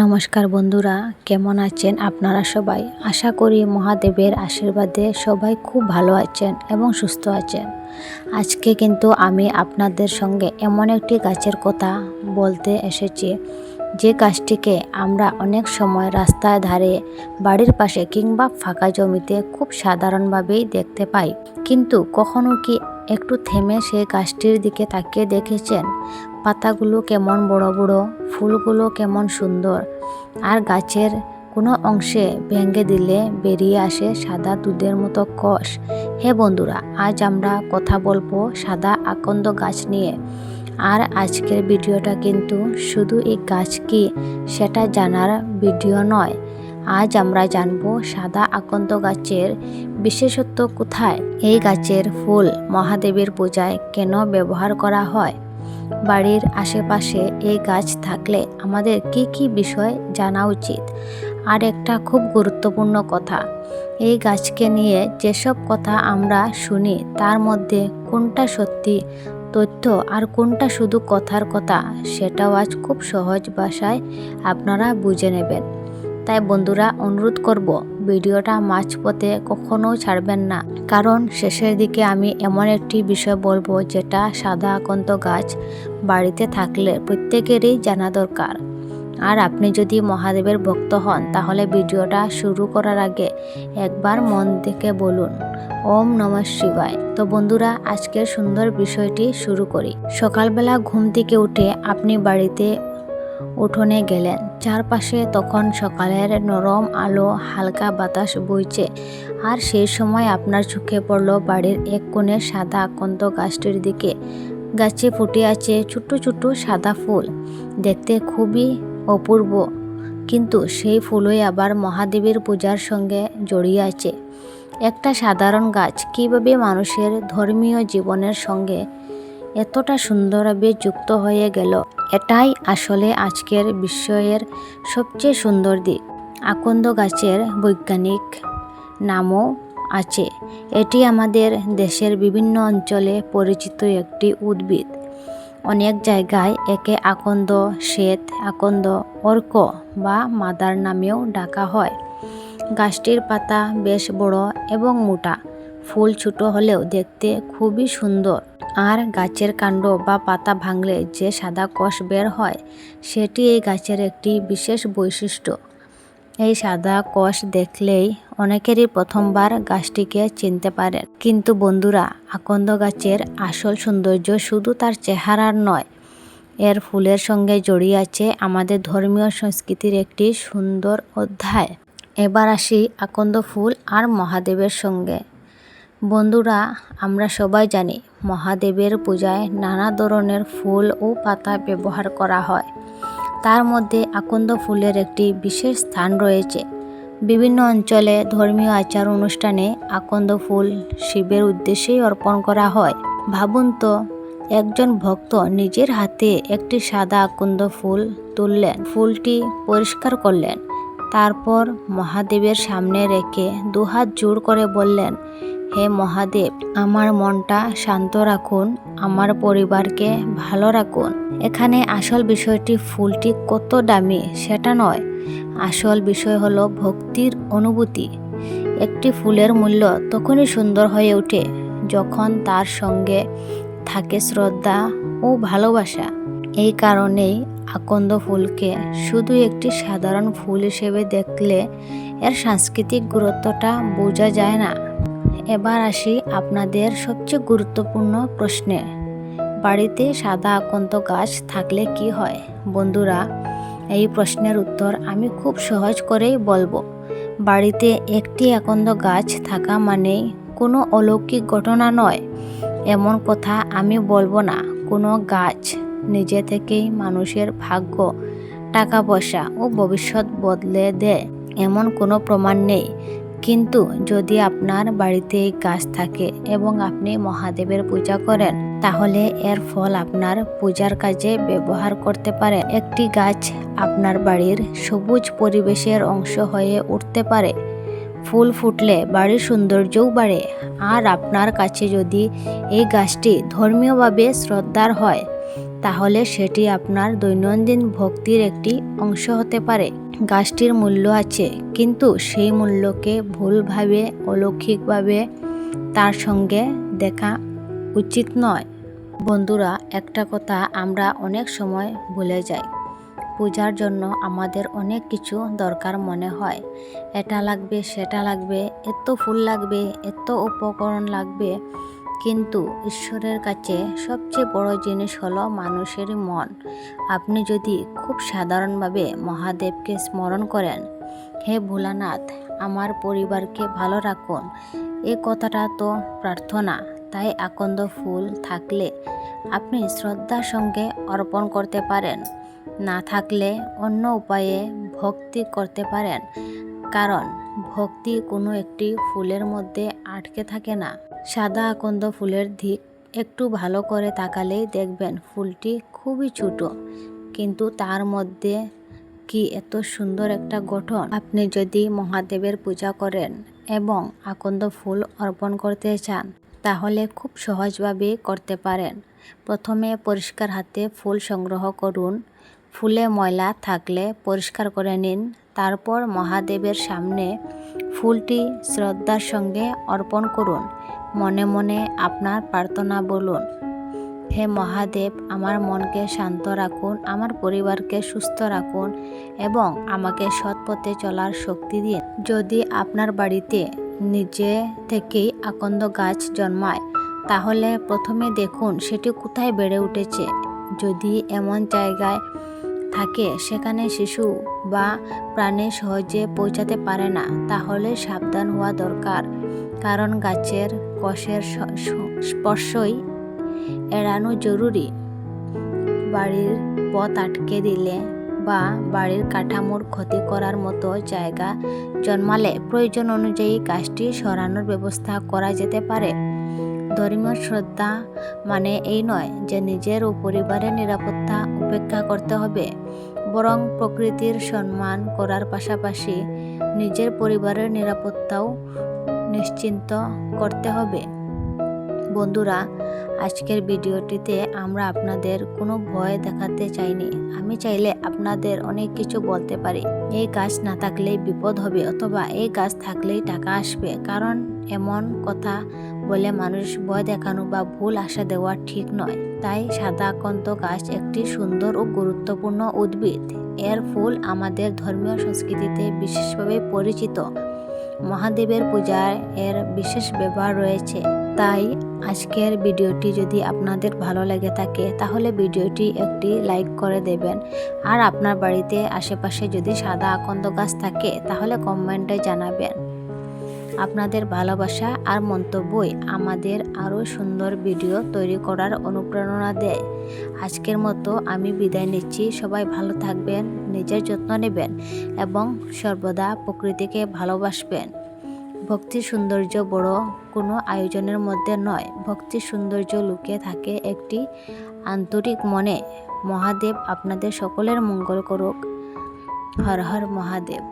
নমস্কার বন্ধুরা, কেমন আছেন আপনারা সবাই? আশা করি মহাদেবের আশীর্বাদে সবাই খুব ভালো আছেন এবং সুস্থ আছেন। আজকে কিন্তু আমি আপনাদের সঙ্গে এমন একটি গাছের কথা বলতে এসেছি, যে গাছটিকে আমরা অনেক সময় রাস্তার ধারে, বাড়ির পাশে কিংবা ফাঁকা জমিতে খুব সাধারণভাবেই দেখতে পাই। কিন্তু কখনো কি একটু থেমে সেই গাছটির দিকে তাকিয়ে দেখেছেন? পাতাগুলো কেমন বড় বড়, ফুলগুলো কেমন সুন্দর, আর গাছের কোনো অংশে ভেঙে দিলে বেরিয়ে আসে সাদা দুধের মতো কষ। হ্যাঁ বন্ধুরা, আজ আমরা কথা বলবো সাদা আকন্দ গাছ নিয়ে। আর আজকের ভিডিওটা কিন্তু শুধু এই গাছ কি সেটা জানার ভিডিও নয়। আজ আমরা জানবো সাদা আকন্দ গাছের বিশেষত্ব কোথায়, এই গাছের ফুল মহাদেবের পূজায় কেন ব্যবহার করা হয়, বাড়ির আশেপাশে এই গাছ থাকলে আমাদের কি কি বিষয় জানা উচিত। আর একটা খুব গুরুত্বপূর্ণ কথা, এই গাছকে নিয়ে যেসব কথা আমরা শুনি তার মধ্যে কোনটা সত্যি তথ্য আর কোনটা শুধু কথার কথা, সেটাও আজ খুব সহজ ভাষায় আপনারা বুঝে নেবেন। তাই বন্ধুরা, অনুরোধ করব ভিডিওটা মাঝপথে কখনো ছাড়বেন না, কারণ শেষের দিকে আমি এমন একটি বিষয় বলবো যেটা সাদা আকন্দ গাছ বাড়িতে থাকলে প্রত্যেকেরই জানা দরকার। আর আপনি যদি মহাদেবের ভক্ত হন তাহলে ভিডিওটা শুরু করার আগে একবার মন থেকে বলুন ওম নমঃ শিবায়। তো বন্ধুরা, আজকের সুন্দর বিষয়টি শুরু করি। সকালবেলা ঘুম থেকে উঠে আপনি বাড়িতে উঠোনে গেলেন, চারপাশে তখন সকালের নরম আলো, হালকা বাতাস বইছে, আর সেই সময় আপনার চোখে পড়ল বাড়ির এক কোণে সাদা আকন্দ গাছটির দিকে। গাছে ফুটে আছে ছোট্ট ছোট্ট সাদা ফুল, দেখতে খুবই অপূর্ব, কিন্তু সেই ফুলই আবার মহাদেবের পূজার সঙ্গে জড়িয়ে আছে। একটা সাধারণ গাছ কিভাবে মানুষের ধর্মীয় জীবনের সঙ্গে এতটা সুন্দরভাবে যুক্ত হয়ে গেল, এটাই আসলে আজকের বিষয়ের সবচেয়ে সুন্দর দিক। আকন্দ গাছের বৈজ্ঞানিক নামও আছে। এটি আমাদের দেশের বিভিন্ন অঞ্চলে পরিচিত একটি উদ্ভিদ। অনেক জায়গায় একে আকন্দ, শ্বেত আকন্দ, অর্ক বা মাদার নামেও ডাকা হয়। গাছটির পাতা বেশ বড় এবং মোটা, ফুল ছোট হলেও দেখতে খুবই সুন্দর, আর গাছের কাণ্ড বা পাতা ভাঙলে যে সাদা কষ বের হয় সেটি এই গাছের একটি বিশেষ বৈশিষ্ট্য। এই সাদা কষ দেখলেই অনেকেরই প্রথমবার গাছটিকে চিনতে পারেন। কিন্তু বন্ধুরা, আকন্দ গাছের আসল সৌন্দর্য শুধু তার চেহারার নয়, এর ফুলের সঙ্গে জড়িয়ে আছে আমাদের ধর্মীয় সংস্কৃতির একটি সুন্দর অধ্যায়। এবার আসি আকন্দ ফুল আর মহাদেবের সঙ্গে। বন্ধুরা, আমরা সবাই জানি মহাদেবের পূজায় নানা ধরনের ফুল ও পাতা ব্যবহার করা হয়। তার মধ্যে আকন্দ ফুলের একটি বিশেষ স্থান রয়েছে। বিভিন্ন অঞ্চলে ধর্মীয় আচার অনুষ্ঠানে আকন্দ ফুল শিবের উদ্দেশ্যেই অর্পণ করা হয়। ভাবুন তো, একজন ভক্ত নিজের হাতে একটি সাদা আকন্দ ফুল তুললেন, ফুলটি পরিষ্কার করলেন, তারপর মহাদেবের সামনে রেখে দুহাত জোড় করে বললেন, হে মহাদেব, আমার মনটা শান্ত রাখুন, আমার পরিবারকে ভালো রাখুন। এখানে আসল বিষয়টি ফুলটি কত দামি সেটা নয়, আসল বিষয় হলো ভক্তির অনুভূতি। একটি ফুলের মূল্য তখনই সুন্দর হয়ে ওঠে যখন তার সঙ্গে থাকে শ্রদ্ধা ও ভালোবাসা। এই কারণেই আকন্দ ফুলকে শুধু একটি সাধারণ ফুল হিসেবে দেখলে এর সাংস্কৃতিক গুরুত্বটা বোঝা যায় না। এবার আসি আপনাদের সবচেয়ে গুরুত্বপূর্ণ প্রশ্নে, বাড়িতে সাদা আকন্দ গাছ থাকলে কি হয়? বন্ধুরা, এই প্রশ্নের উত্তর আমি খুব সহজ করেই বলবো। বাড়িতে একটি আকন্দ গাছ থাকা মানেই কোনো অলৌকিক ঘটনা নয়। এমন কথা আমি বলবো না কোনো গাছ নিজে থেকেই মানুষের ভাগ্য, টাকা পয়সা ও ভবিষ্যৎ বদলে দেয়, এমন কোনো প্রমাণ নেই। কিন্তু যদি আপনার বাড়িতে এই গাছ থাকে এবং আপনি মহাদেবের পূজা করেন, তাহলে এর ফল আপনার পূজার কাজে ব্যবহার করতে পারে। একটি গাছ আপনার বাড়ির সবুজ পরিবেশের অংশ হয়ে উঠতে পারে। ফুল ফুটলে বাড়ির সৌন্দর্যও বাড়ে। আর আপনার কাছে যদি এই গাছটি ধর্মীয়ভাবে শ্রদ্ধার হয়, তাহলে সেটি আপনার দৈনন্দিন ভক্তির একটি অংশ হতে পারে। গাছটির মূল্য আছে, কিন্তু সেই মূল্যকে ভুলভাবে অলৌকিকভাবে তার সঙ্গে দেখা উচিত নয়। বন্ধুরা, একটা কথা আমরা অনেক সময় ভুলে যাই। পূজার জন্য আমাদের অনেক কিছু দরকার মনে হয়। এটা লাগবে, সেটা লাগবে, এত ফুল লাগবে, এত উপকরণ লাগবে। কিন্তু ঈশ্বরের কাছে সবচেয়ে বড় জিনিস হলো মানুষের মন। আপনি যদি খুব সাধারণভাবে মহাদেবকে স্মরণ করেন, হে ভোলানাথ, আমার পরিবারকে ভালো রাখুন, এই কথাটা তো প্রার্থনা। তাই আকন্দ ফুল থাকলে আপনি শ্রদ্ধার সঙ্গে অর্পণ করতে পারেন, না থাকলে অন্য উপায়ে ভক্তি করতে পারেন। কারণ ভক্তি কোনো একটি ফুলের মধ্যে আটকে থাকে না। সাদা আকন্দ ফুলের দিক একটু ভালো করে তাকালেই দেখবেন ফুলটি খুবই ছোট, কিন্তু তার মধ্যে কি এত সুন্দর একটা গঠন। আপনি যদি মহাদেবের পূজা করেন এবং আকন্দ ফুল অর্পণ করতে চান, তাহলে খুব সহজভাবে করতে পারেন। প্রথমে পরিষ্কার হাতে ফুল সংগ্রহ করুন। ফুলে ময়লা থাকলে পরিষ্কার করে নিন। তারপর মহাদেবের সামনে ফুলটি শ্রদ্ধার সঙ্গে অর্পণ করুন। মনে মনে আপনার প্রার্থনা বলুন, হে মহাদেব, আমার মনকে শান্ত রাখুন, আমার পরিবারকে সুস্থ রাখুন এবং আমাকে সৎ পথে চলার শক্তি দিন। যদি আপনার বাড়িতে নিজে থেকেই আকন্দ গাছ জন্মায়, তাহলে প্রথমে দেখুন সেটি কোথায় বেড়ে উঠেছে। যদি এমন জায়গায় থাকে সেখানে শিশু বা প্রাণী সহজে পৌঁছাতে পারে না, তাহলে সাবধান হওয়া দরকার। কারণ গাছের কষের স্পর্শই এড়ানো জরুরি। বাড়ির পথ আটকে দিলে বা বাড়ির কাঠামোর ক্ষতি করার মতো জায়গা জন্মালে প্রয়োজন অনুযায়ী গাছটি সরানোর ব্যবস্থা করা যেতে পারে। ধর্মীয় শ্রদ্ধা মানে এই নয় যে নিজের ও পরিবারের নিরাপত্তা উপেক্ষা করতে হবে, বরং প্রকৃতির সম্মান করার পাশাপাশি নিজের পরিবারের নিরাপত্তাও নিশ্চিন্ত করতে হবে। বন্ধুরা, আজকের ভিডিওটিতে আমরা আপনাদের কোনো ভয় দেখাতে চাইনি। আমি চাইলে আপনাদের অনেক কিছু বলতে পারি। এই গাছ না থাকলেই বিপদ হবে, অথবা এই গাছ থাকলেই টাকা আসবে। কারণ এমন কথা বলে মানুষ ভয় দেখানো বা ভুল আশা দেওয়া ঠিক নয়। তাই সাদা আকন্দ গাছ একটি সুন্দর ও গুরুত্বপূর্ণ উদ্ভিদ। এর ফুল আমাদের ধর্মীয় সংস্কৃতিতে বিশেষভাবে পরিচিত। মহাদেবের পূজায় এর বিশেষ ব্যবহার রয়েছে। তাই আজকের ভিডিওটি যদি আপনাদের ভালো লেগে থাকে, তাহলে ভিডিওটি একটি লাইক করে দেবেন। আর আপনার বাড়িতে আশেপাশে যদি সাদা আকন্দ গাছ থাকে, তাহলে কমেন্টে জানাবেন। আপনাদের ভালোবাসা আর মন্তব্যই আমাদের আরও সুন্দর ভিডিও তৈরি করার অনুপ্রেরণা দেয়। আজকের মতো আমি বিদায় নিচ্ছি। সবাই ভালো থাকবেন, নিজের যত্ন নেবেন এবং সর্বদা প্রকৃতিকে ভালোবাসবেন। ভক্তির সৌন্দর্য বড় কোনো আয়োজনের মধ্যে নয়, ভক্তির সৌন্দর্য লুকিয়ে থাকে একটি আন্তরিক মনে। মহাদেব আপনাদের সকলের মঙ্গল করুক। হর হর মহাদেব।